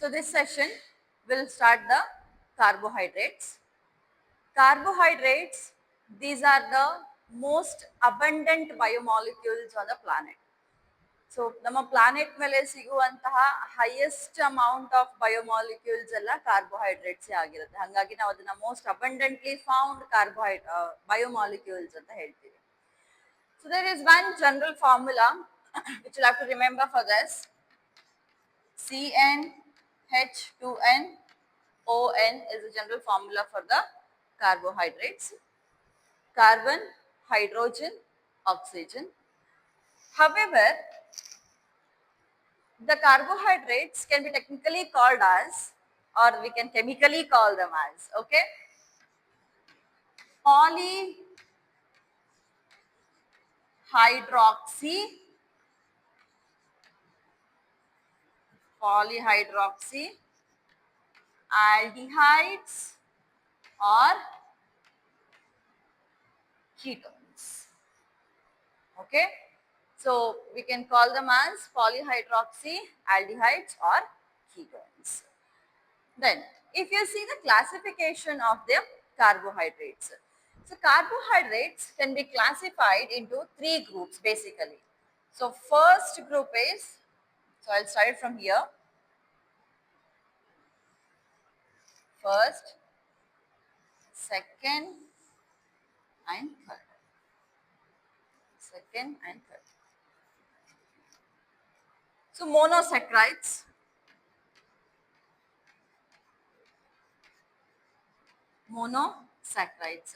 So this session will start the carbohydrates. Carbohydrates, these are the most abundant biomolecules on the planet. So ನಮ್ಮ planet ಮೇಲೆ ಸಿಗುವಂತಹ highest amount of biomolecules ಎಲ್ಲ carbohydrates ಆಗಿರುತ್ತೆ. ಹಾಗಾಗಿ ನಾವು ಅದನ್ನ ಮೋಸ್ಟ್ ಅಬಂಡೆಂಟ್ಲಿ ಫೌಂಡ್ ಬಯೋಮಾಲಿಕ್ಯೂಲ್ಸ್ ಅಂತ ಹೇಳ್ತೀವಿ. So there is one general formula which you'll have to remember for this. CnH2n ON is the general formula for the carbohydrates. Carbon, hydrogen, oxygen. However, the carbohydrates can be technically called as, or we can chemically call them as, okay, polyhydroxy aldehydes or ketones. Okay, so we can call them as polyhydroxy aldehydes or ketones. Then if you see the classification of the carbohydrates, so carbohydrates can be classified into three groups basically. So first group is, so I'll start it from here. First, second and third. Second and third. So monosaccharides. Monosaccharides.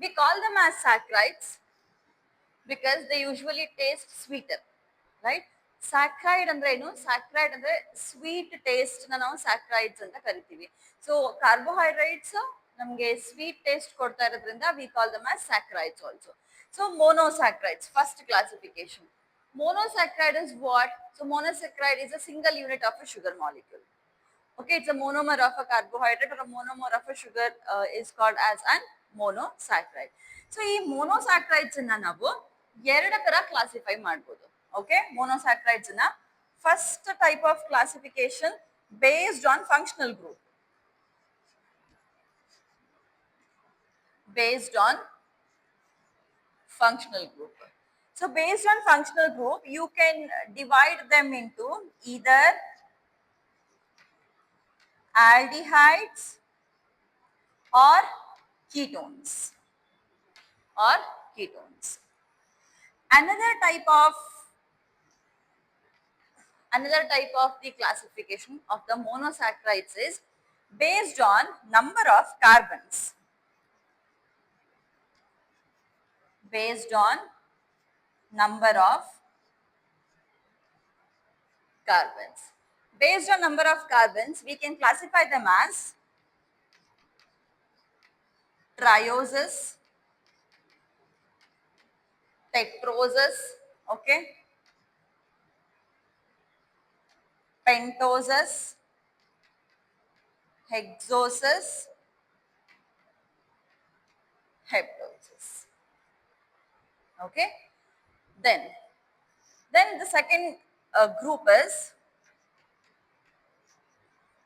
We call them as saccharides because they usually taste sweeter, right? ಸ್ಯಾಕ್ರೈಡ್ ಅಂದ್ರೆ ಏನು? ಸ್ಯಾಕ್ರೈಡ್ ಅಂದ್ರೆ sweet taste ನಾವು saccharides ಅಂತ ಕರಿತೀವಿ. So carbohydrates ನಮಗೆ sweet taste ಕೊಡ್ತಾ ಇರೋದ್ರಿಂದ we call them as saccharides also. So monosaccharides, first classification. Monosaccharide is what? So monosaccharide is a single unit of a sugar molecule. Okay, it's a monomer of a carbohydrate or a monomer of a sugar is called as an monosaccharide. So ಈ monosaccharides ಅನ್ನ ನಾವು ಎರಡು ತರ classify ಮಾಡಬಹುದು. Okay, monosaccharides na first type of classification based on functional group. Based on functional group. So based on functional group, you can divide them into either aldehydes or ketones. Or ketones. Another type of the classification of the monosaccharides is based on number of carbons. Based on number of carbons. Based on number of carbons, we can classify them as trioses, tetroses, okay, pentoses, hexoses, heptoses. Okay, then the second group is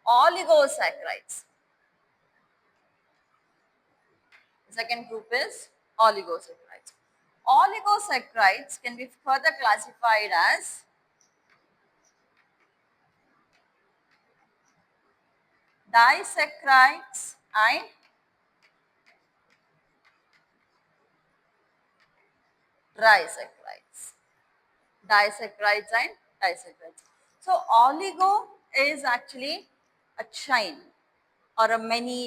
oligosaccharides. The second group is oligosaccharides. Oligosaccharides can be further classified as disaccharides and trisaccharides. Disaccharides and disaccharides. So oligo is actually a chain or a many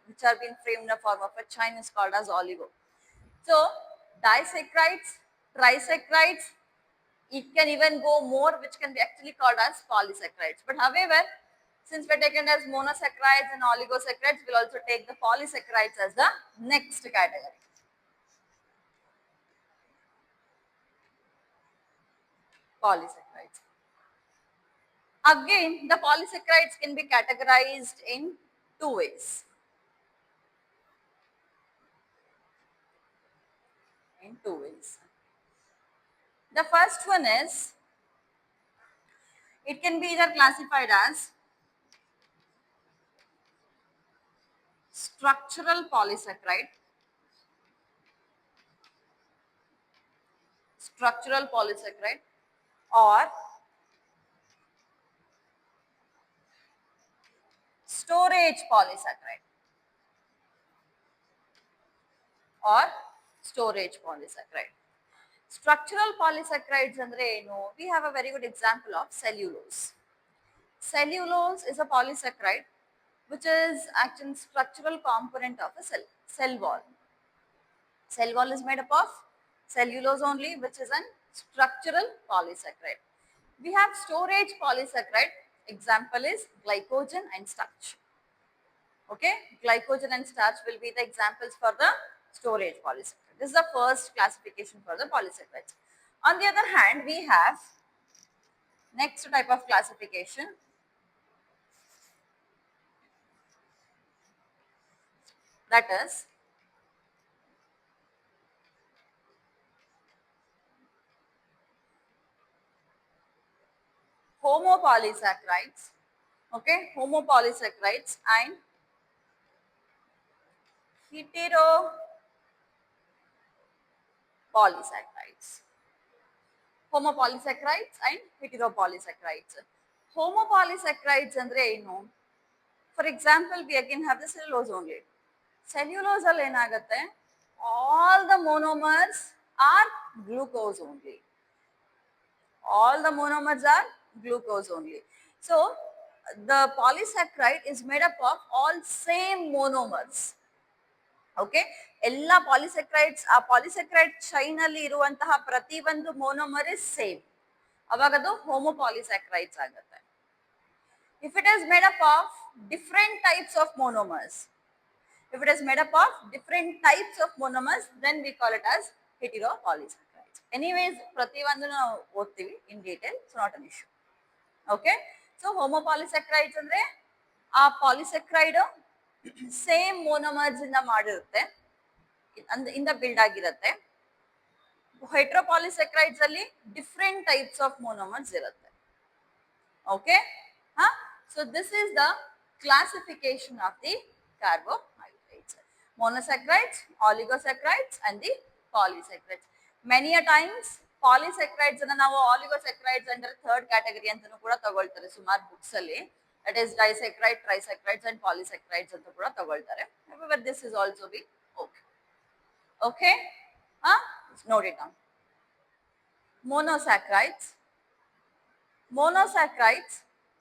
which are being framed in the form of a chain is called as oligo. So disaccharides, trisaccharides, it can even go more, which can be actually called as polysaccharides. But however, since we're taken as monosaccharides and oligosaccharides, we'll also take the polysaccharides as the next category. Polysaccharides. Again, the polysaccharides can be categorized in two ways. In two ways. The first one is, it can be either classified as structural polysaccharide, or storage polysaccharide, or storage polysaccharide. Structural polysaccharides andre eno? We have a very good example of cellulose. Cellulose is a polysaccharide which is actually structural component of a cell wall. Cell wall is made up of cellulose only, which is a structural polysaccharide. We have storage polysaccharide. Example is glycogen and starch. Okay, glycogen and starch will be the examples for the storage polysaccharide. This is the first classification for the polysaccharides. On the other hand, we have next type of classification, that is homopolysaccharides. Okay, homopolysaccharides and heteropolysaccharides. Homopolysaccharides and heteropolysaccharides. Homopolysaccharides andre eno? For example, we again have the cellulose only. Cellulose alli enagutte? All the monomers are glucose only. All the monomers are glucose only. So the polysaccharide is made up of all same monomers. Okay, ಎಲ್ಲ ಪಾಲಿಸೆಕ್ರೈಡ್ಸ್, ಆ ಪಾಲಿಸೆಕ್ರೈಡ್ chain ಅಲ್ಲಿ ಇರುವಂತಹ ಪ್ರತಿ ಒಂದು monomer is same, ಅವಾಗ ಅದು homopolysaccharides ಆಗುತ್ತೆ. If it is made up of different types of monomers, if it is made up of different types of monomers, then we call it as heteropolysaccharides. Anyways, ಪ್ರತಿ ಒಂದು ನಾವು ಓದ್ತೀವಿ in detail, so not an issue. Okay, so homopolysaccharides ಅಂದ್ರೆ ಆ ಪಾಲಿಸೆಕ್ರೈಡ್ same ಮೋನೋಮರ್ಸ್ ಇಂದ ಮಾಡಿರುತ್ತೆ, ಇಂದ build ಆಗಿರುತ್ತೆ. ಹೆಟ್ರೋಪಾಲಿಸೆಕ್ರೈಡ್ಸ್ ಅಲ್ಲಿ ಡಿಫರೆಂಟ್ ಟೈಪ್ಸ್ ಆಫ್ ಮೋನೋಮರ್ಸ್ ಇರುತ್ತೆ. Okay, so this is the classification of the carbohydrates: monosaccharides, oligosaccharides and the polysaccharides. Many a times polysaccharides ಅನ್ನ ನಾವು oligosaccharides under third category ಅಂತಾನೂ ಕೂಡ ತಗೊಳ್ತಾರೆ ಸುಮಾರು books ಅಲ್ಲಿ. That is disaccharide, trisaccharides and polysaccharides ಅಂತ ಕೂಡ ತಗೊಳ್ತಾರೆ. However, this is also be okay. Okay, note it down. Monosaccharides. Monosaccharides,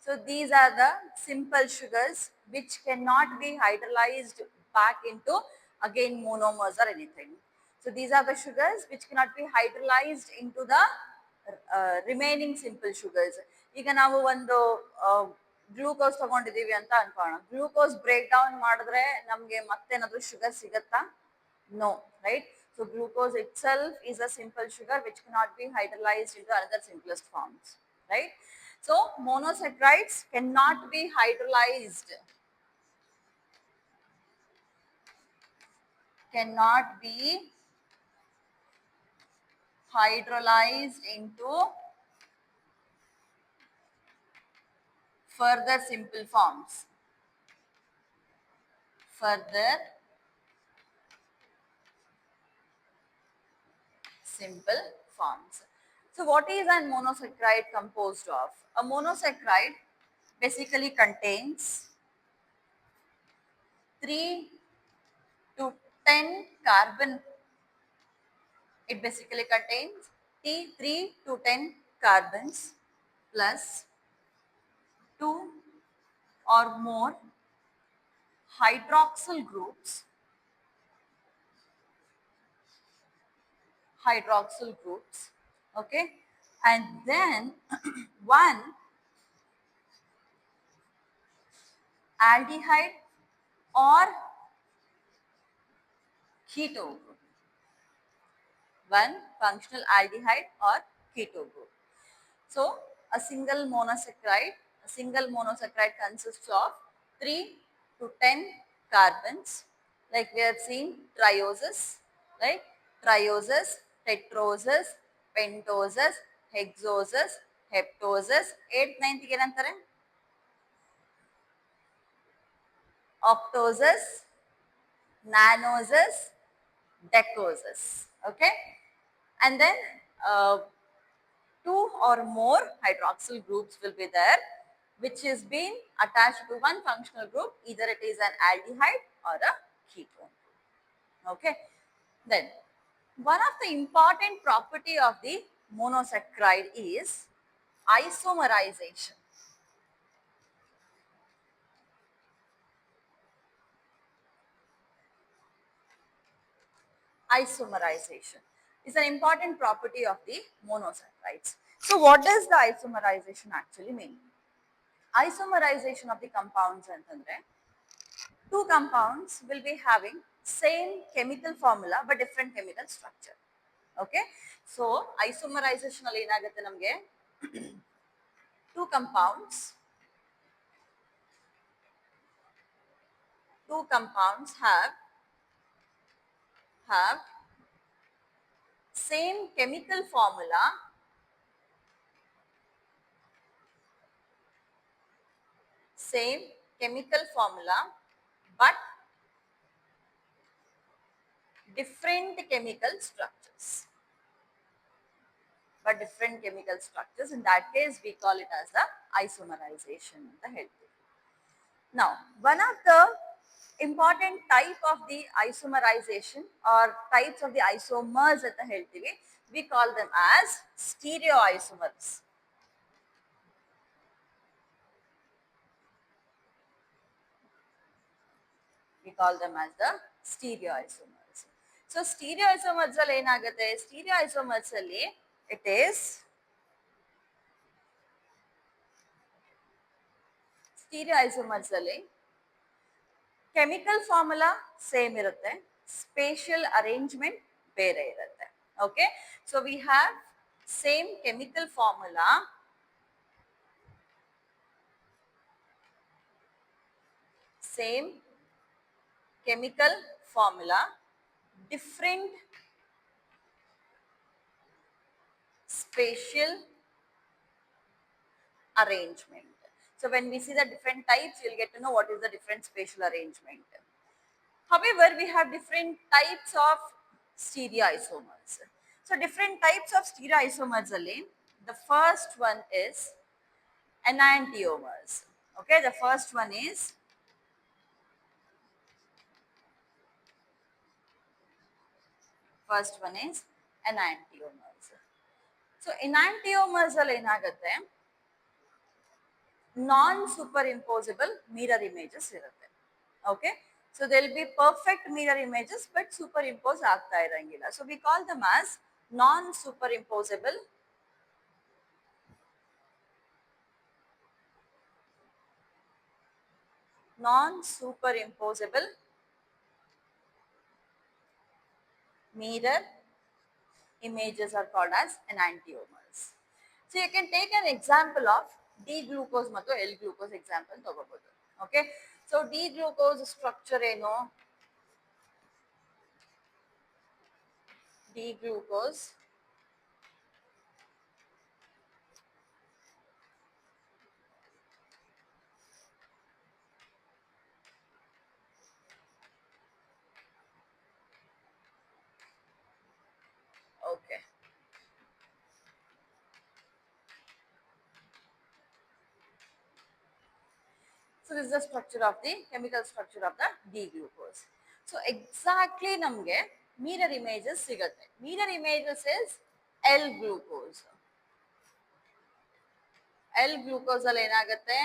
so these are the simple sugars which cannot be hydrolyzed back into again monomers or anything. So these are the sugars which cannot be hydrolyzed into the remaining simple sugars. ಈಗ ನಾವು ಒಂದು glucose ತಗೊಂಡಿದೀವಿ ಅಂತ ಅನ್ಕೋಣ, glucose break down ಮಾಡಿದ್ರೆ ನಮ್ಗೆ ಮತ್ತೇನಾದ್ರೂ sugar ಸಿಗತ್ತಾ? No, right? So glucose itself is a simple sugar which cannot be hydrolyzed into another simplest forms, right? So monosaccharides cannot be hydrolyzed, into further simple forms. So what is a monosaccharide composed of? A monosaccharide basically contains 3 to 10 carbon. It basically contains 3 to 10 carbons plus 2 or more hydroxyl groups, okay, and then one aldehyde or keto group, one functional aldehyde or keto group. So a single monosaccharide consists of 3 to 10 carbons, like we have seen trioses, right? Trioses, tetroses, pentoses, hexoses, heptoses. 8th 9th ಗೆ ಏನಂತಾರೆ? Octoses, Nanoses, decoses. Okay, and then uh, two or more hydroxyl groups will be there, which is being attached to one functional group. Either it is an aldehyde or a ketone. Okay, then one of the important property of the monosaccharide is isomerization. Isomerization is an important property of the monosaccharides. So what does the isomerization actually mean? Isomerization of the compounds ಅಂತಂದ್ರೆ two compounds will be having same chemical formula but different chemical structure. Okay, so isomerization ಅಲ್ಲಿ ಏನಾಗುತ್ತೆ ನಮಗೆ two compounds have same chemical formula but different chemical structures. In that case we call it as the isomerization ಅಂತ ಹೇಳ್ತೀವಿ. Now one of the important type of the isomerization or types of the isomers ಅಂತ ಹೇಳ್ತೀವಿ, we call them as stereoisomers. We call them as the stereoisomers. So stereoisomers ಅಲ್ಲಿ ಏನಾಗುತ್ತೆ, stereoisomers ಅಲ್ಲಿ it is stereoisomers ಅಲ್ಲಿ chemical formula same ಇರುತ್ತೆ, spatial arrangement ಬೇರೆ ಇರುತ್ತೆ. Okay, so we have same chemical formula, different spatial arrangement. So when we see the different types, you'll get to know what is the different spatial arrangement. However, we have different types of stereoisomers. So different types of stereoisomers ali, the first one is enantiomers. Okay, the first one is enantiomers. So enantiomers ಅಲ್ಲಿ ಏನಾಗುತ್ತೆ, non superimposable mirror images ಇರುತ್ತೆ. Okay, so they will be perfect mirror images but superimpose ಆಗ್ತಾ ಇರಂಗಿಲ್ಲ. So we call them as non superimposable mirror images are called as enantiomers. So you can take an example of D-glucose ಮತ್ತು L-glucose example ತಗೋಬಹುದು. Okay, so D-glucose structure ಏನು, D-glucose okay. So this is the structure of the chemical structure of the D-glucose. So exactly ನಮಗೆ mirror images ಸಿಗುತ್ತೆ. Mirror images is L-glucose. L-glucose ಅಲ್ಲಿ ಏನಾಗುತ್ತೆ,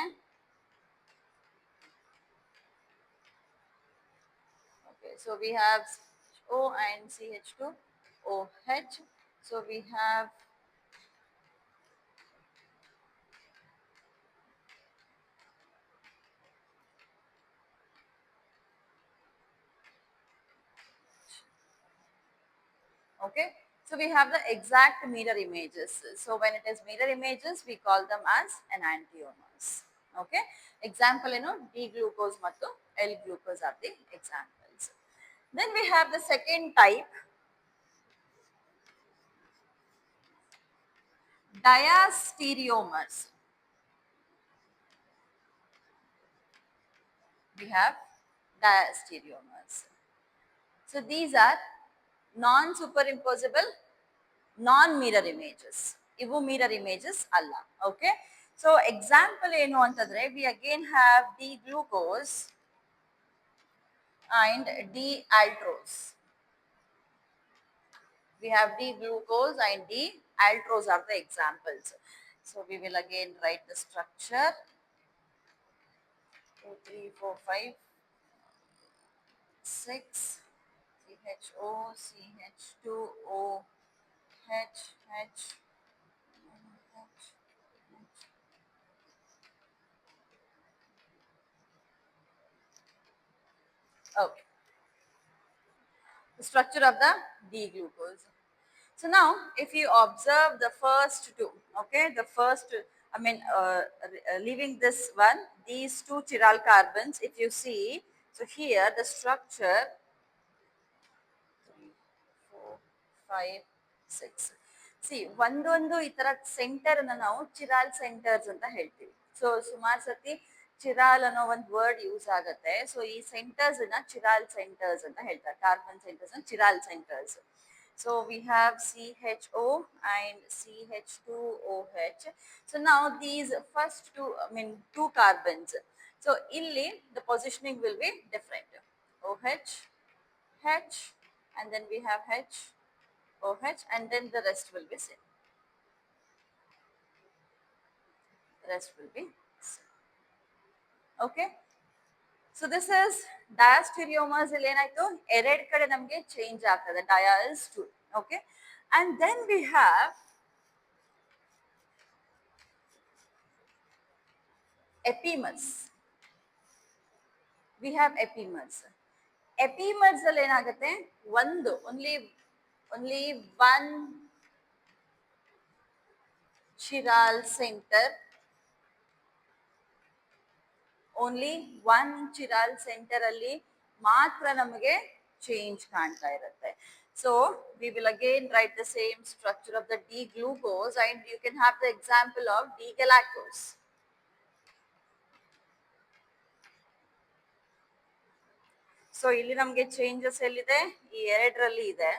okay, so we have O and CH2OH. So we have okay, so we have the exact mirror images. So when it is mirror images, we call them as enantiomers. Okay, example D-glucose ಮತ್ತು L-glucose are the examples. Then we have the second type, diastereomers. We have diastereomers. So these are non-superimposable, non-mirror images. Ivu mirror images alla. Okay. So example enu antadre, we again have D-glucose and D-aldose. We have D-glucose and D-aldose are the examples. So we will again write the structure. 2, 3, 4, 5, 6, CHO, CH2O, H, H, H. Okay. The structure of the D-glucose. So now, if you observe the first two, okay, the first, leaving this one, these two chiral carbons, if you see, so here the structure 3, 4, 5, 6. See, ಒಂದೊಂದು ಈ ತರ centre ಅನ್ನ ನಾವು ಚಿರಾಲ್ centres ಅಂತ ಹೇಳ್ತೀವಿ. So ಸುಮಾರು ಸತಿ chiral ಅನ್ನೋ ಒಂದು ವರ್ಡ್ ಯೂಸ್ ಆಗತ್ತೆ. ಸೊ ಈ ಸೆಂಟರ್ಸ್ ಅನ್ನ ಚಿರಾಲ್ ಸೆಂಟರ್ಸ್ ಅಂತ ಹೇಳ್ತಾರೆ. Carbon centres chiral centres. So we have CHO and CH2OH. So now these first two, two carbons. So illi the positioning will be different. OH, H, and then we have H, OH, and then the rest will be same. The rest will be same. Okay. So this is diastereomers ಇಲ್ಲಿ ಏನಾಯ್ತು ಎರಡ್ ಕಡೆ ನಮಗೆ change ಆಗ್ತದೆ dia is 2. Okay. And then we have epimers. We have epimers. Epimers ಅಲ್ಲಿ ಏನಾಗುತ್ತೆ ಒಂದು only one chiral center, only one chiral centre ಅಲ್ಲಿ ಮಾತ್ರ ನಮಗೆ ಚೇಂಜ್ ಕಾಣ್ತಾ ಇರುತ್ತೆ. So we will again write the same structure of the D glucose and you can have the example of D galactose. So ಇಲ್ಲಿ ನಮಗೆ changes ಎಲ್ಲಿದೆ ಈ ಎರಡರಲ್ಲಿ ಇದೆ.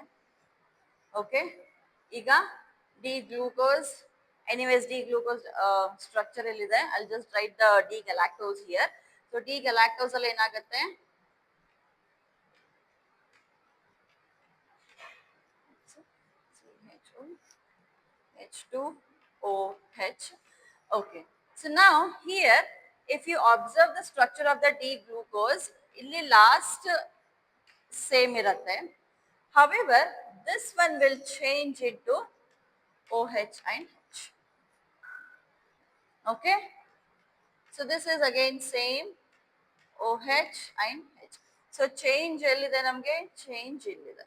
ಓಕೆ, ಈಗ D glucose anyways D glucose structure ಎಲ್ಲಿದೆ, I'll just write the D galactose here. So D galactose ಅಲ್ಲಿ ಏನಾಗುತ್ತೆ H2OH. Okay, so now here if you observe the structure of the D glucose ಇಲ್ಲಿ last same ಇರುತ್ತೆ. However this one will change into OH and H. Okay, so this is again same OH and H. So change ellide namge change illide.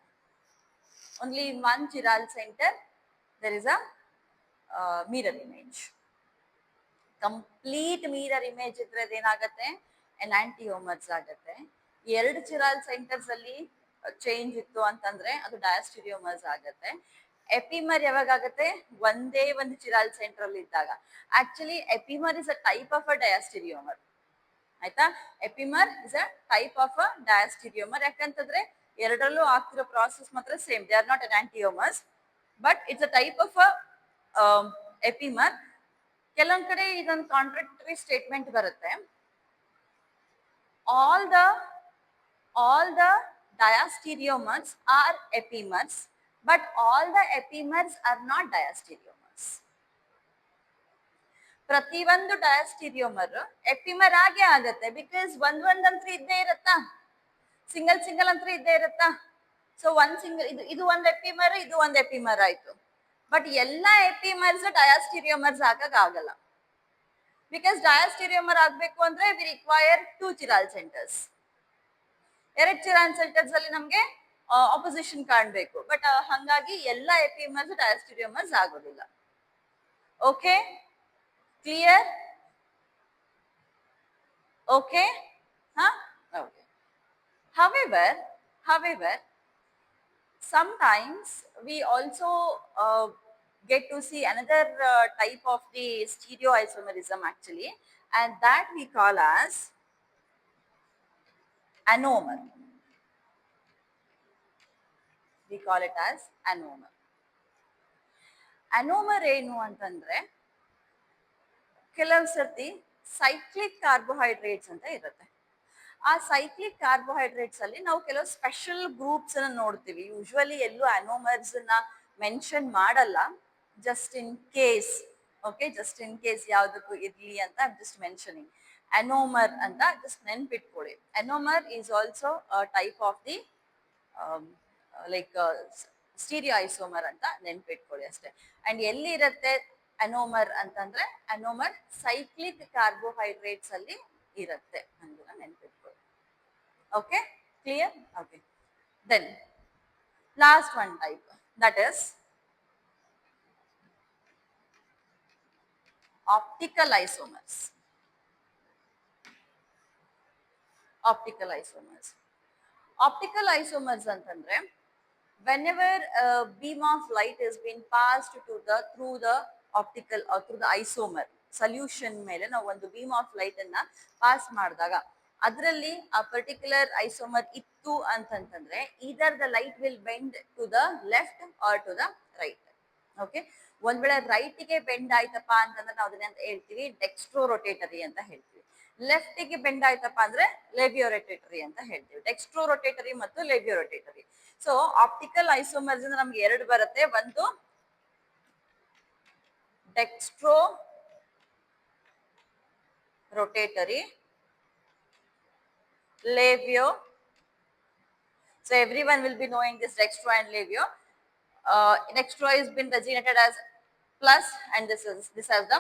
Only in one chiral center there is a mirror image. Complete mirror image idre enagutte enantiomers agutte. ಎರಡು ಚಿರಾಲ್ centres ಅಲ್ಲಿ change ಇತ್ತು ಅಂತಂದ್ರೆ ಅದು ಡಯಾಸ್ಟೀರಿಯೋಮರ್ಸ್ ಆಗುತ್ತೆ. ಎಪಿಮರ್ ಯಾವಾಗ ಆಗುತ್ತೆ ಒಂದೇ ಒಂದು ಚಿರಾಲ್ ಸೆಂಟರ್ ಅಲ್ಲಿ ಇದ್ದಾಗ. Actually epimer is a type of a diastereomer. ಆಯ್ತಾ, epimer is a type of a diastereomer. ಯಾಕಂತಂದ್ರೆ ಎರಡರಲ್ಲೂ ಆಗ್ತಿರೋ ಪ್ರಾಸೆಸ್ ಮಾತ್ರ same, they are not enantiomers but it's a type of an epimer. ಕೆಲವೊಂದ್ ಕಡೆ ಇದೊಂದು ಕಾಂಟ್ರಾಕ್ಟರಿ ಸ್ಟೇಟ್ಮೆಂಟ್ ಬರುತ್ತೆ, all the diastereomers are epimers but all the epimers are not diastereomers. ಪ್ರತಿ ಒಂದು ಡಯಾಸ್ಟೀರಿಯೋಮರ್ ಎಪಿಮರ್ ಆಗೇ ಆಗತ್ತೆ, ಬಿಕಾಸ್ ಒಂದಂತ್ರ ಇದ್ದೇ ಇರತ್ತಾ, ಸಿಂಗಲ್ ಅಂತ ಇದ್ದೇ ಇರತ್ತಾ. ಸೊ ಒಂದ್ ಸಿಂಗಲ್ ಇದು ಒಂದ್ ಎಪಿಮರ್, ಇದು ಒಂದ್ ಎಪಿಮರ್ ಆಯ್ತು. ಬಟ್ ಎಲ್ಲಾ ಎಪಿಮರ್ಸ್ ಡಯಾಸ್ಟೀರಿಯೋಮರ್ಸ್ ಆಗಲ್ಲ. ಬಿಕಾಸ್ ಡಯಾಸ್ಟೀರಿಯೋಮರ್ ಆಗ್ಬೇಕು ಅಂದ್ರೆ ವಿ ರಿಕ್ವೈರ್ 2 ಚಿರಾಲ್ ಸೆಂಟರ್ಸ್. ಎರಡು ಚಿರಾಲ್ ಸೆಂಟರ್ಸ್ ಅಲ್ಲಿ ನಮ್ಗೆ ಆಪೋಸಿಷನ್ ಕಾಣ್ಬೇಕು, ಬಟ್ ಹಂಗಾಗಿ ಎಲ್ಲಾ ಎಪಿಮರ್ಸ್ ಡಯಾಸ್ಟೀರಿಯೋಮರ್ಸ್ ಆಗೋದಿಲ್ಲ. Okay, clear? Okay, okay. However, sometimes we also get to see another type of the stereoisomerism actually, and that we call as anomer. we call it as anomer. Anomer ಏನು ಅಂತಂದ್ರೆ ಕೆಲವು ಸರ್ತಿ cyclic carbohydrates ಅಂತ ಇರುತ್ತೆ. ಆ cyclic carbohydrates ಅಲ್ಲಿ ನಾವು ಕೆಲವು ಸ್ಪೆಷಲ್ ಗ್ರೂಪ್ಸ್ ಅನ್ನ ನೋಡ್ತೀವಿ. ಯೂಶುವಲಿ ಎಲ್ಲೂ ಅನೋಮರ್ಸ್ ನ ಮೆನ್ಷನ್ ಮಾಡಲ್ಲ, just in case. Okay, just in case ಯಾವ್ದಕ್ಕೂ ಇರ್ಲಿ ಅಂತ ಜಸ್ಟ್ ಮೆನ್ಷನಿಂಗ್ ಅನೋಮರ್ ಅಂತ ಜಸ್ಟ್ ನೆನ್ಪಿಟ್ಕೊಳ್ಳಿ. Anomer is also type of the like stereoisomer ಅಂತ ನೆನ್ಪಿಟ್ಕೊಳ್ಳಿ ಅಷ್ಟೇ. ಅಂಡ್ ಎಲ್ಲಿ ಇರುತ್ತೆ ಅನೋಮರ್ ಅಂತಂದ್ರೆ ಅನೋಮರ್ ಸೈಕ್ಲಿಕ್ ಕಾರ್ಬೋಹೈಡ್ರೇಟ್ಸ್ ಅಲ್ಲಿ ಇರುತ್ತೆ ಅನ್ನೋದನ್ನ ನೆನ್ಪಿಟ್ಕೊಳ್ಳಿ. Okay, clear? Okay, then last one type, that is optical isomers. Optical isomers. Optical isomers ಅಂತಂದ್ರೆ whenever a beam of light has been passed through the optical or through the isomer solution ಮೇಲೆ ನಾವು ಒಂದು beam of light ಅನ್ನ pass ಮಾಡಿದಾಗ ಅದರಲ್ಲಿ ಆ particular isomer ಇತ್ತು ಅಂತಂತಂದ್ರೆ either the light will bend to the left or to the right. Okay, ಒಂದ್ ವೇಳೆ ರೈಟ್ ಗೆ ಬೆಂಡ್ ಆಯ್ತಪ್ಪ ಅಂತಂದ್ರೆ ನಾವು ಅದನ್ನ ಹೇಳ್ತೀವಿ ಡೆಕ್ಸ್ಟ್ರೋ ರೊಟೇಟರಿ ಅಂತ ಹೇಳ್ತೀವಿ. ಲೆಫ್ಟ್ ಗೆ ಬೆಂಡ್ ಆಯ್ತಪ್ಪ ಅಂದ್ರೆ ಲೇಬಿಯೋ ರೊಟೇಟರಿ ಅಂತ ಹೇಳ್ತೀವಿ. ಡೆಕ್ಸ್ಟ್ರೋ ರೊಟೇಟರಿ ಮತ್ತು laevorotatory. So optical isomers ನಮ್ಗೆ ಎರಡು ಬರುತ್ತೆ. ಒಂದು dextrorotatory, laevo. So everyone will be knowing this dextro and labio. Dextro has been designated as plus and this has the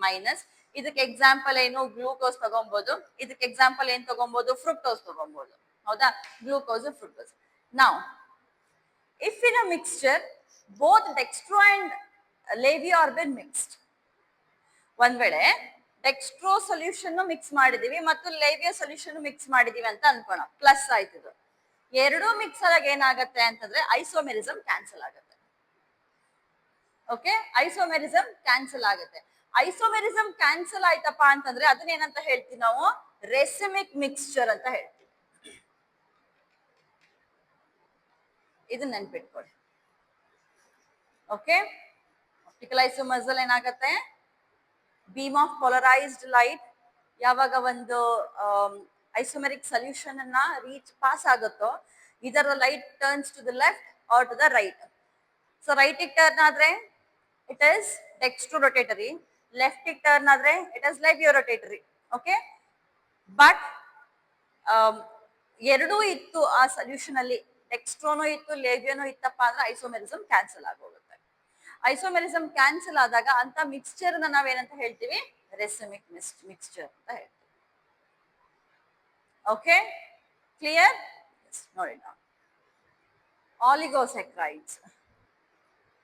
minus. ಇದಕ್ಕೆ example ಏನು, glucose ತಗೊಬಹುದು. ಇದಕ್ಕೆ example ಏನ್ ತಗೊಬಹುದು, fructose ತಗೊಬಹುದು. ಹೌದಾ, glucose, fructose. Now if in a mixture both dextro and labio are been mixed, ಒಂದ್ ವೇಳೆ dextro solution mix ಮಾಡಿದೀವಿ ಮತ್ತು ಲೇಬಿಯೋ solution mix ಮಾಡಿದೀವಿ ಅಂತ ಅನ್ಕೋಣ, ಪ್ಲಸ್ ಆಯ್ತು. ಎರಡೂ ಮಿಕ್ಸ್ ಆದಾಗ ಏನಾಗುತ್ತೆ ಅಂತಂದ್ರೆ ಐಸೋಮೆರಿಸಮ್ ಕ್ಯಾನ್ಸಲ್ ಆಗುತ್ತೆ. ಓಕೆ, ಐಸೋಮೆರಿಸಮ್ ಕ್ಯಾನ್ಸಲ್ ಆಗುತ್ತೆ. ಐಸೋಮೆರಿಸಮ್ ಕ್ಯಾನ್ಸಲ್ ಆಯ್ತಪ್ಪ ಅಂತಂದ್ರೆ ಅದನ್ನ ಏನಂತ ಹೇಳ್ತೀವಿ ನಾವು, ರೆಸಿಮಿಕ್ ಮಿಕ್ಸ್ಚರ್ ಅಂತ ಹೇಳ್ತೀವಿ. ಇದನ್ನ ನೆನ್ಪಿಟ್ಕೊಳ್ಳಿ. ಓಕೆ, ಆಪ್ಟಿಕಲ್ ಐಸೋಮರ್ಸ್ ಅಲ್ಲಿ ಏನಾಗುತ್ತೆ, ಬೀಮ್ ಆಫ್ ಪೋಲರೈಸ್ಡ್ ಲೈಟ್ ಯಾವಾಗ ಒಂದು ಐಸೋಮೆರಿಕ್ ಸೊಲ್ಯೂಷನ್ ಅನ್ನ ಪಾಸ್ ಆಗುತ್ತೋ ಇದರ light turns to the left or to the right. So right ಗೆ ಟರ್ನ್ ಆದ್ರೆ it is dextrorotatory, left ಗೆ ಟರ್ನ್ ಆದ್ರೆ it is laevorotatory. Okay, but ಎರಡೂ ಇತ್ತು ಆ ಸೊಲ್ಯೂಷನ್ ಅಲ್ಲಿ, ಡೆಕ್ಸ್ಟ್ರೋನು ಇತ್ತು ಲೇಬಿಯೋನು ಇತ್ತಪ್ಪ ಅಂದ್ರೆ ಐಸೋಮೆರಿಸಮ್ ಕ್ಯಾನ್ಸಲ್ ಆಗೋಗುತ್ತೆ. ಐಸೋಮೆರಿಸಮ್ ಕ್ಯಾನ್ಸಲ್ ಆದಾಗ ಅಂತ ಮಿಕ್ಸ್ಚರ್ ನಾವೇನಂತ ಹೇಳ್ತೀವಿ, ರೆಸಿಮಿಕ್ ಮಿಕ್ಸ್ಚರ್ ಅಂತ ಹೇಳ್ತೀವಿ. Okay, clear? ನೋಡಿ ನಾವು ಆಲಿಗೋಸೆಕ್ರೈಡ್ಸ್.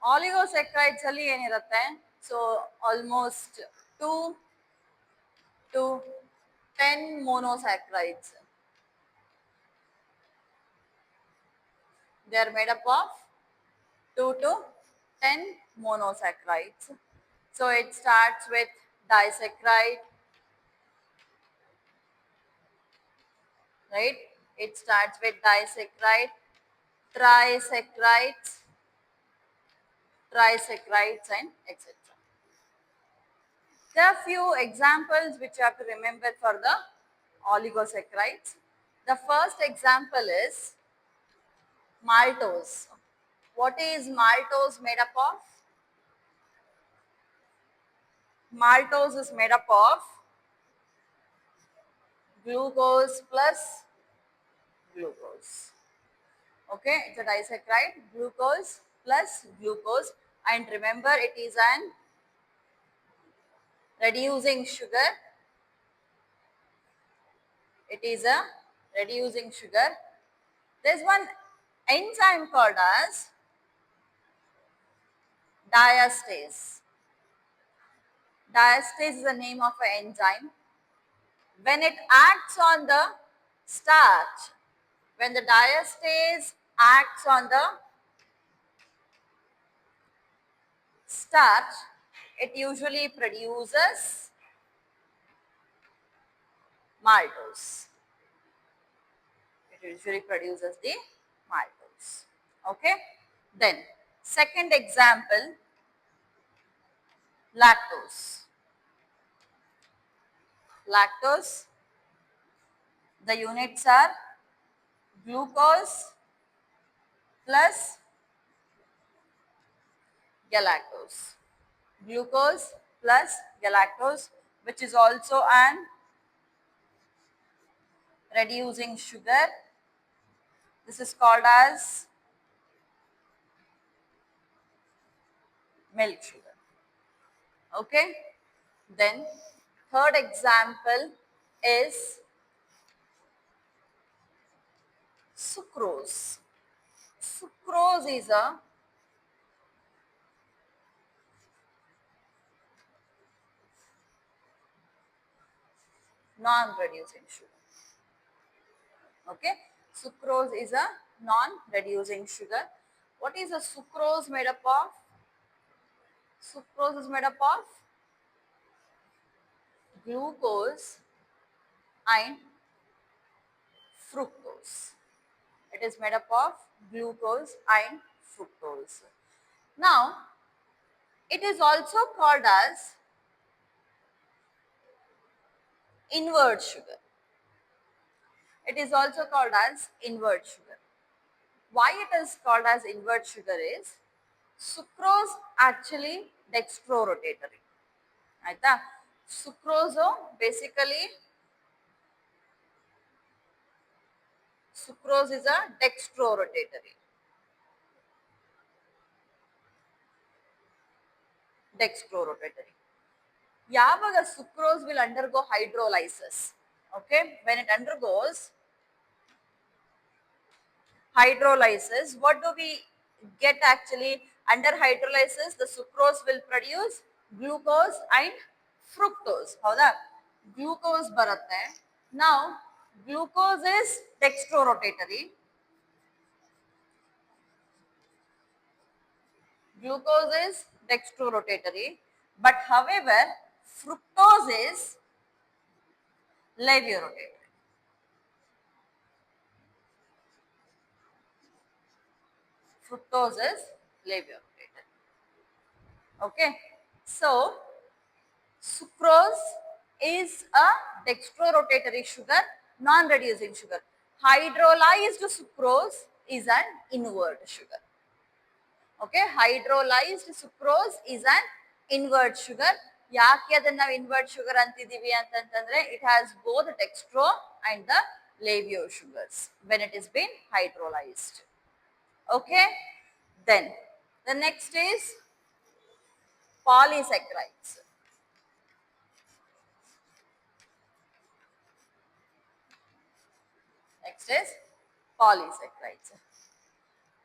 ಆಲಿಗೋಸೆಕ್ರೈಡ್ಸ್ ಅಲ್ಲಿ ಏನಿರುತ್ತೆ, so almost 2 to 10 monosaccharides. They are made up of 2 to 10 monosaccharides. So it starts with disaccharide, right? It starts with disaccharide, trisaccharides, and etc. There are few examples which you have to remember for the oligosaccharides. The first example is maltose. What is maltose made up of? Maltose is made up of glucose plus glucose. Okay, it's a disaccharide, glucose plus glucose, and remember it is an reducing sugar. It is a reducing sugar. There's one enzyme called as diastase. Diastase is the name of an enzyme. When it acts on the starch, when the diastase acts on the starch, it usually produces maltose. It usually produces the maltose. Okay. Then second example, lactose. Lactose, the units are glucose plus galactose. Glucose plus galactose, which is also an reducing sugar. This is called as milk sugar. Okay. Then third example is sucrose. Sucrose is a non-reducing sugar. Okay. Sucrose is a non-reducing sugar. What is a sucrose made up of? Sucrose is made up of glucose and fructose. It is made up of glucose and fructose. Now, it is also called as invert sugar. It is also called as invert sugar. Why it is called as invert sugar is sucrose actually dextrorotatory. ಆಯ್ತಾ sucrose basically sucrose is a dextrorotatory. Dextrorotatory. ಯಾವಾಗ sucrose will undergo hydrolysis. Okay, when it undergoes hydrolysis, what do we get actually? Under hydrolysis, the sucrose will produce glucose and fructose. ಹೌದಾ? Glucose ಬರುತ್ತೆ. Now, glucose is dextrorotatory. Glucose is dextrorotatory. But however, fructose is levorotatory. Fructose is levorotatory. Okay. So, sucrose is a dextrorotatory sugar, non-reducing sugar. Hydrolyzed sucrose is an invert sugar. Okay, hydrolyzed sucrose is an invert sugar. ಯಾಕೆ ಅದನ್ನ ನಾವು invert sugar ಅಂತಿದೀವಿ ಅಂತಂದ್ರೆ it has both dextro and the levio sugars when it is been hydrolyzed. Okay, then the next is polysaccharides. Next is polysaccharides.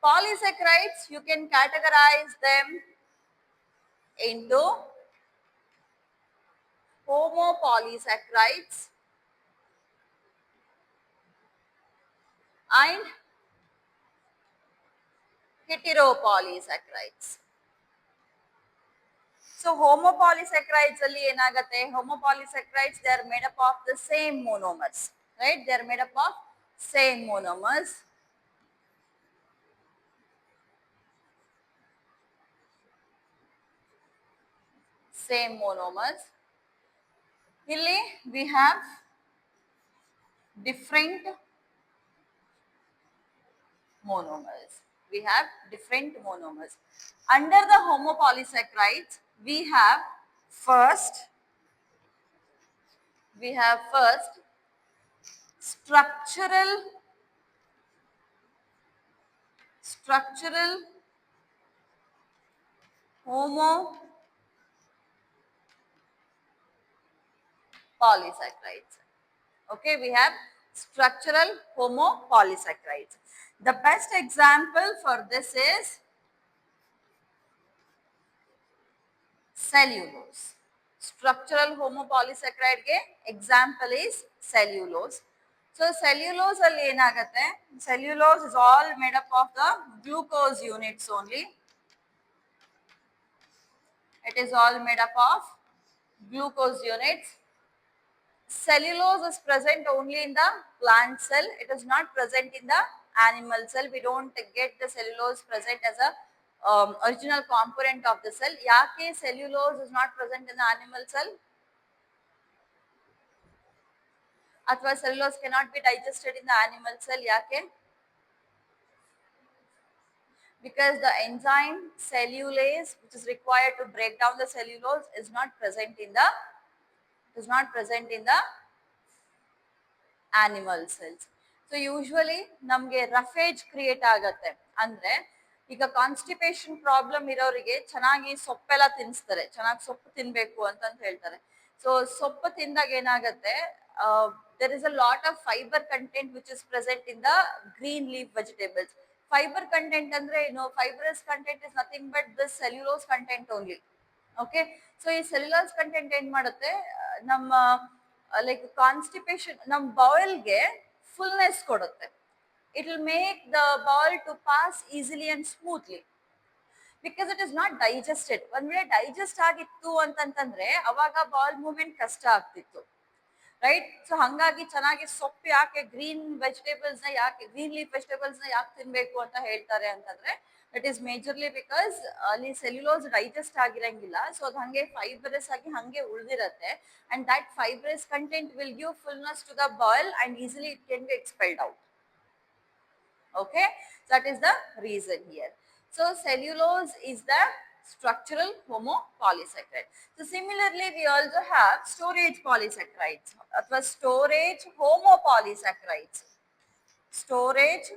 Polysaccharides, you can categorize them into homopolysaccharides and heteropolysaccharides. So homopolysaccharides alli enagutte? Homopolysaccharides, they are made up of the same monomers, right? They are made up of same monomers. Same monomers. Here we have different monomers. We have different monomers. Under the homopolysaccharides, we have first structural homopolysaccharides. Okay, we have structural homopolysaccharides. The best example for this is cellulose. Structural homopolysaccharide ge example is cellulose. So cellulose alli enagutte? Cellulose is all made up of the glucose units only. It is all made up of glucose units. Cellulose is present only in the plant cell. It is not present in the animal cell. We don't get the cellulose present as a original component of the cell. Yake cellulose is not present in the animal cell? Athwa cellulose cannot be digested in the animal cell. Yake? Because the enzyme cellulase, which is required to break down the cellulose, is not present in the animal cells. So usually ನಮಗೆ roughage create ಆಗತ್ತೆ ಅಂದ್ರೆ ಈಗ constipation problem ಇರೋರಿಗೆ ಚೆನ್ನಾಗಿ ಸೊಪ್ಪೆಲ್ಲ ತಿನ್ನಿಸ್ತಾರೆ, ಚೆನ್ನಾಗಿ ಸೊಪ್ಪು ತಿನ್ಬೇಕು ಅಂತ ಹೇಳ್ತಾರೆ. ಸೊ ಸೊಪ್ಪು ತಿಂದಾಗ ಏನಾಗುತ್ತೆ, there is a lot of fiber content which is present in the green leaf vegetables. Fiber content ಅಂದ್ರೆ ಏನು, fibrous content is nothing but the cellulose content only. Okay, so ಈ cellulose content ಏನ್ ಮಾಡುತ್ತೆ, ನಮ್ಮ like constipation ನಮ್ಮ ಬೌಲ್ಗೆ fullness ಕೊಡುತ್ತೆ. It will make the bowel to pass easily and smoothly because it is not digested. ಒಂದ್ ವೇಳೆ digest ಆಗಿತ್ತು ಅಂತಂತಂದ್ರೆ ಅವಾಗ ಬೌಲ್ ಮೂವ್ಮೆಂಟ್ ಕಷ್ಟ ಆಗ್ತಿತ್ತು, ರೈಟ್? ಸೊ ಹಂಗಾಗಿ ಚೆನ್ನಾಗಿ ಸೊಪ್ಪು ಯಾಕೆ ಗ್ರೀನ್ ವೆಜಿಟೇಬಲ್ಸ್ ನ ಯಾಕೆ ಗ್ರೀನ್ ಲೀಫ್ ವೆಜಿಟೇಬಲ್ಸ್ ನ ಯಾಕೆ ತಿನ್ಬೇಕು ಅಂತ ಹೇಳ್ತಾರೆ ಅಂತಂದ್ರೆ, ದಟ್ ಈಸ್ ಮೇಜರ್ಲಿ ಬಿಕಾಸ್ ಅಲ್ಲಿ ಸೆಲ್ಯುಲೋಸ್ ಡೈಜೆಸ್ಟ್ ಆಗಿರಂಗಿಲ್ಲ. ಸೊ ಅದು ಹಂಗೆ ಫೈಬರಸ್ ಆಗಿ ಹಂಗೆ ಉಳಿದಿರತ್ತೆ, and that fibrous content will give fullness to the bowel and easily it can be expelled out. Okay, that is the reason here. So cellulose is the structural homopolysaccharide. So similarly we also have storage polysaccharides or storage homopolysaccharides. Storage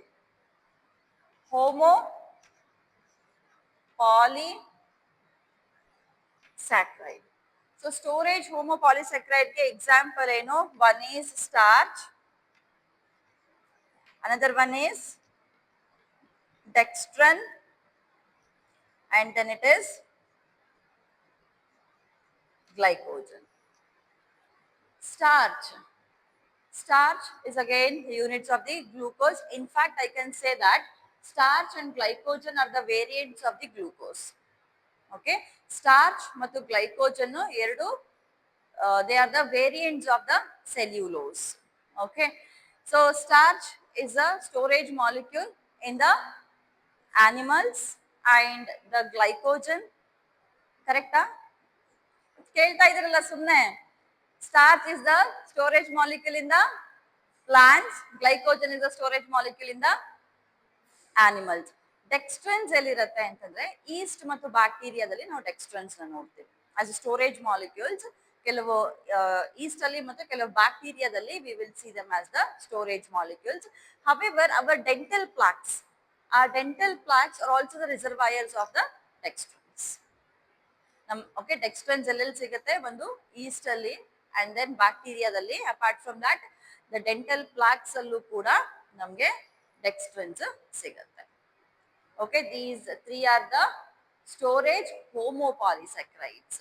homopolysaccharide. So storage homopolysaccharide ke example eno, one is starch, another one is dextran, and then it is glycogen. Starch. Starch is again the units of the glucose. In fact, I can say that starch and glycogen are the variants of the glucose. Okay, starch ಮತ್ತು glycogen ಎರಡು they are the variants of the cellulose. Okay, so starch is a storage molecule in the animals and the glycogen, correct? ಕೇಳ್ತಾ ಇದ್ರಲ್ಲ ಸುಮ್ಮನೆ. Starch is the storage molecule in the plants, glycogen is the storage molecule in the animals. Dextrans ಎಲ್ಲಿರುತ್ತೆ ಅಂತಂದ್ರೆ East ಮತ್ತು ಬ್ಯಾಕ್ಟೀರಿಯಾದಲ್ಲಿ ನಾವು ಡೆಕ್ಸ್ಟ್ರನ್ಸ್ ನ ನೋಡ್ತೀವಿ as storage molecules. ಕೆಲವು ಈಸ್ಟ್ ಅಲ್ಲಿ ಮತ್ತು ಕೆಲವು ಬ್ಯಾಕ್ಟೀರಿಯಾದಲ್ಲಿ we will see them as the storage molecules. However, our dental plaques, our dental plaques are also the reservoirs of the dextrans. Okay, dextrans ಎಲ್ಲೆಲ್ಲಿ ಸಿಗುತ್ತೆ, ಒಂದು ಈಸ್ಟ್ ಅಲ್ಲಿ and then ಬ್ಯಾಕ್ಟೀರಿಯಾದಲ್ಲಿ. apart from that the dental plaques ಅಲ್ಲೂ ಕೂಡ ನಮಗೆ dextrans ಸಿಗುತ್ತೆ. Okay, these three are the storage homopolysaccharides.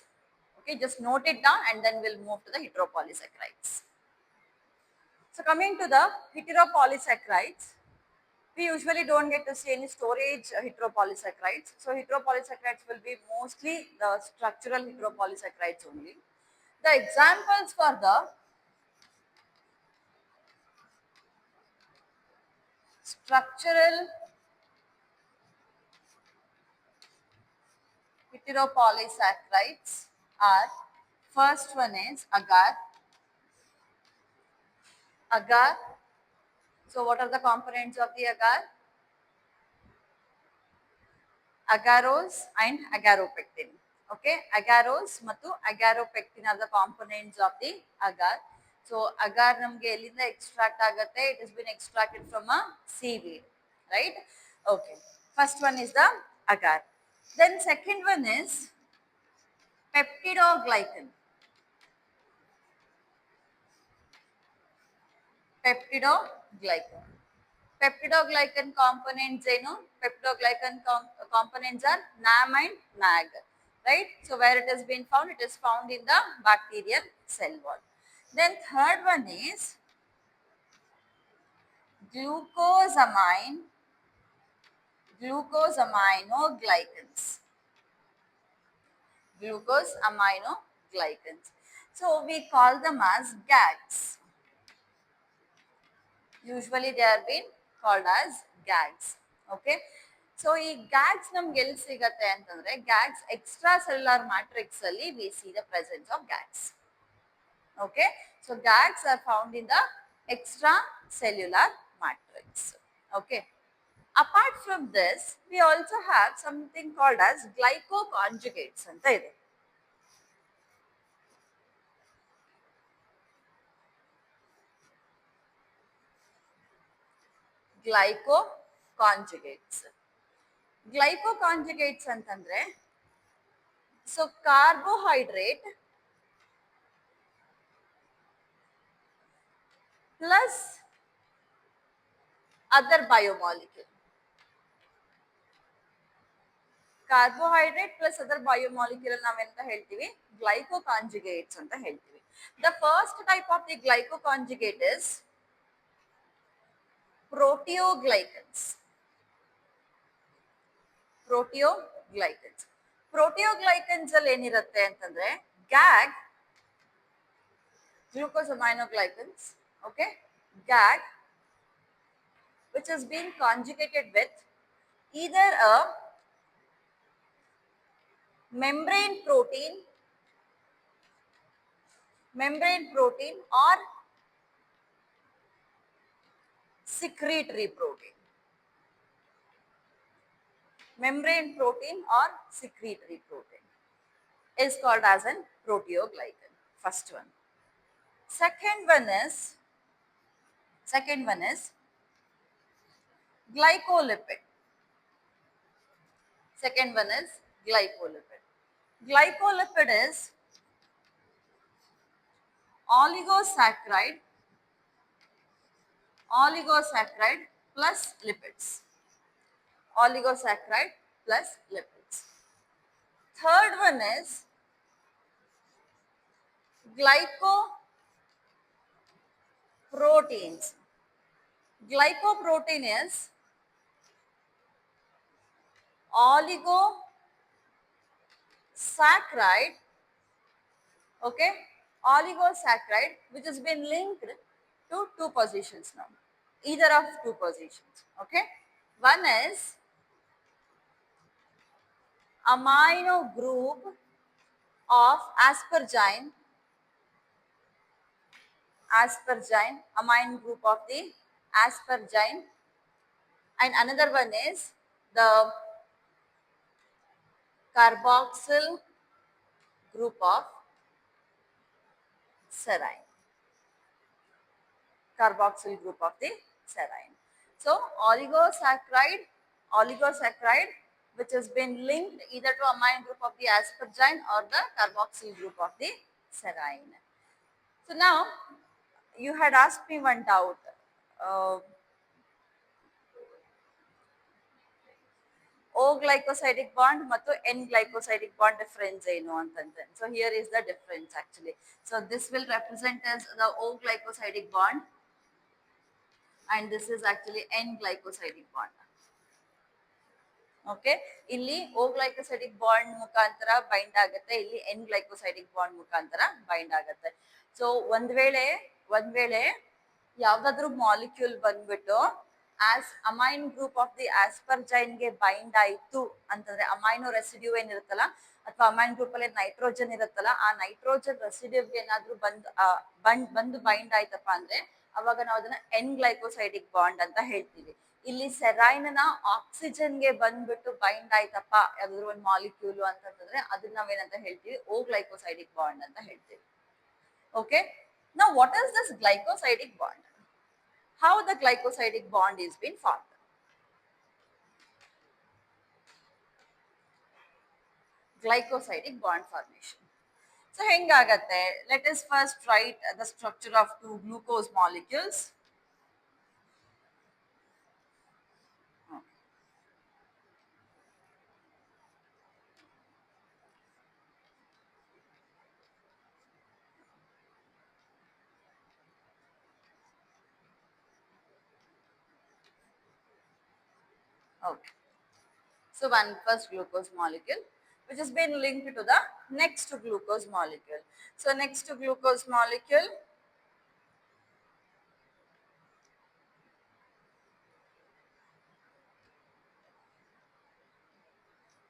Okay, just note it down and then we'll move to the heteropolysaccharides. So coming to the heteropolysaccharides, we usually don't get to see any storage heteropolysaccharides. So heteropolysaccharides will be mostly the structural heteropolysaccharides only. The examples for the structural heteropolysaccharides are, first one is agar. Agar. So what are the components of the agar? Agarose and agaropectin. Okay, agarose ಮತ್ತು agaropectin are the components of the agar. So agar ನಮಗೆ ಎಲ್ಲಿಂದ extract ಆಗುತ್ತೆ? It has been extracted from a seaweed, right? Okay, first one is the agar. Then second one is peptidoglycan. Peptidoglycan. Peptidoglycan components ಏನು? Peptidoglycan components are NAM and NAG, right? So where it has been found? It is found in the bacterial cell wall. Then third one is glucosaminoglycans. Glucosaminoglycans. So we call them as GAGs. Usually they are being called as GAGs. Okay, so ಈ GAGs ನಮ್ಗೆ ಎಲ್ಲಿ ಸಿಗತ್ತೆ ಅಂತಂದ್ರೆ GAGs extracellular matrix ಅಲ್ಲಿ we see the presence of GAGs. Okay, so GAGs are found in the extracellular matrix. Okay, apart from this we also have something called as glycoconjugates ಅಂತ ಇದೆ. Glycoconjugates. Glycoconjugates ಅಂತಂದ್ರೆ so carbohydrate plus other biomolecule. Carbohydrate plus other biomolecule ನಾವೆಂತ ಹೇಳ್ತೀವಿ glycoconjugates ಅಂತ ಹೇಳ್ತೀವಿ. The first type of the glycoconjugate is proteoglycans. Proteoglycans. Proteoglycans ಅಲ್ಲಿ ಏನಿರುತ್ತೆ ಅಂತಂದ್ರೆ GAG, glucosaminoglycans, okay, GAG, which has been conjugated with either a membrane protein or secretory protein. Membrane protein or secretory protein is called as an proteoglycan. First one. Second one is glycolipid. Second one is glycolipid. Glycolipid is oligosaccharide plus lipids. Oligosaccharide plus lipids. Third one is glycoproteins. Glycoprotein is oligosaccharide, okay, oligosaccharide which has been linked to two positions now, either of two positions. Okay, one is amino group of asparagine, amino group of the asparagine, and another one is the carboxyl group of serine. Carboxyl group of the serine. So oligosaccharide which has been linked either to amino group of the asparagine or the carboxyl group of the serine. So now you had asked me one doubt. O glycosidic bond ಮತ್ತು N glycosidic bond difference ಏನು ಅಂತಂದ್ರೆ. So here is the difference actually. So this will represent as the O glycosidic bond and this is actually N glycosidic bond. Okay, ಇಲ್ಲಿ O glycosidic bond ಮುಖಾಂತರ bind ಆಗುತ್ತೆ, ಇಲ್ಲಿ N glycosidic bond ಮುಖಾಂತರ bind ಆಗುತ್ತೆ. So ಒಂದ್ ವೇಳೆ ಯಾವ್ದಾದ್ರು molecule ಬಂದ್ಬಿಟ್ಟು as amine group of the asparagine ಗೆ ಬೈಂಡ್ ಆಯ್ತು ಅಂತಂದ್ರೆ ಅಮೈನೋ ರೆಸಿಡ್ಯೂ ಏನಿರುತ್ತಲ್ಲ ಅಥವಾ ಅಮೈನ್ ಗ್ರೂಪ್ ಅಲ್ಲಿ ನೈಟ್ರೋಜನ್ ಇರುತ್ತಲ್ಲ ಆ ನೈಟ್ರೋಜನ್ ರೆಸಿಡ್ಯೂಗೆ ಏನಾದ್ರೂ ಬಂದು ಬೈಂಡ್ ಆಯ್ತಪ್ಪ ಅಂದ್ರೆ ಅವಾಗ ನಾವು ಅದನ್ನ N glycosidic bond ಅಂತ ಹೇಳ್ತೀವಿ. ಇಲ್ಲಿ ಸೆರೈನ್ ನ ಆಕ್ಸಿಜನ್ ಗೆ ಬಂದ್ಬಿಟ್ಟು ಬೈಂಡ್ ಆಯ್ತಪ್ಪ ಯಾವ್ದಾದ್ರು ಒಂದು ಮಾಲಿಕ್ಯೂಲ್ ಅಂತಂದ್ರೆ ಅದನ್ನ ನಾವೇನಂತ ಹೇಳ್ತೀವಿ O glycosidic bond ಅಂತ ಹೇಳ್ತೀವಿ. Okay, now what is this glycosidic bond? How the glycosidic bond is been formed? Glycosidic bond formation. So hengagatte, let us first write the structure of two glucose molecules. Okay, so one first glucose molecule which has been linked to the next glucose molecule. So next glucose molecule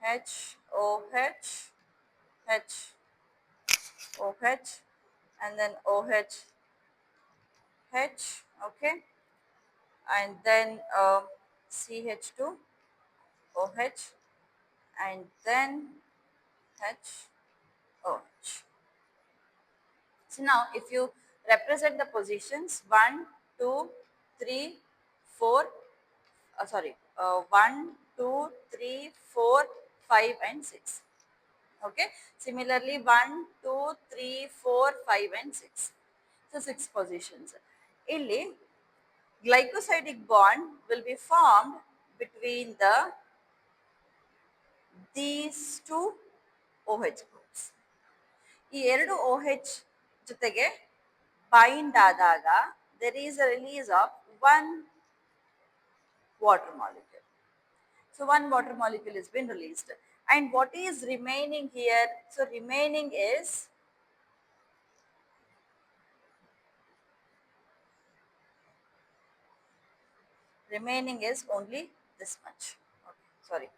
H, OH, H, OH, and then OH, H, okay, and then CH2, OH, and then H, OH. So now if you represent the positions 1, 2, 3, 4, 1, 2, 3, 4, 5 and 6. Okay. Similarly 1, 2, 3, 4, 5 and 6. So 6 positions. Illi glycosidic bond will be formed between these two OH groups. ಈ ಎರಡು OH ಜೊತೆಗೆ bind ಆದಾಗ there is a release of one water molecule. So one water molecule has been released. And what is remaining here? So remaining is only this much. Okay, sorry.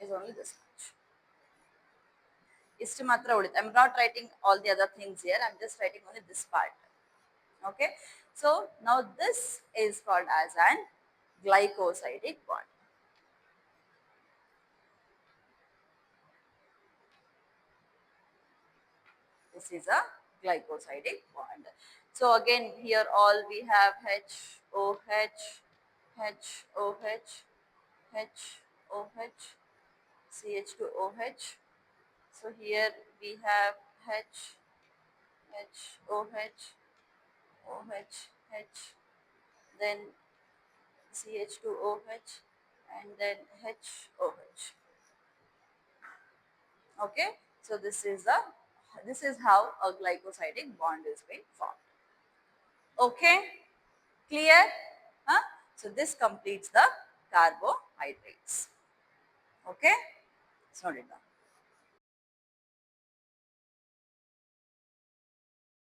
Is only this much. Istu matra udit. I'm not writing all the other things here. I'm just writing only this part. Okay. So now this is called as an glycosidic bond. This is a glycosidic bond. So again here all we have HOH, HOH, HOH, CH2OH. So here we have H, HOH, OH, H, then CH2OH, and then HOH. Okay, so this is how a glycosidic bond is being formed. Okay, clear? Huh? So this completes the carbohydrates. Okay, let's note it down.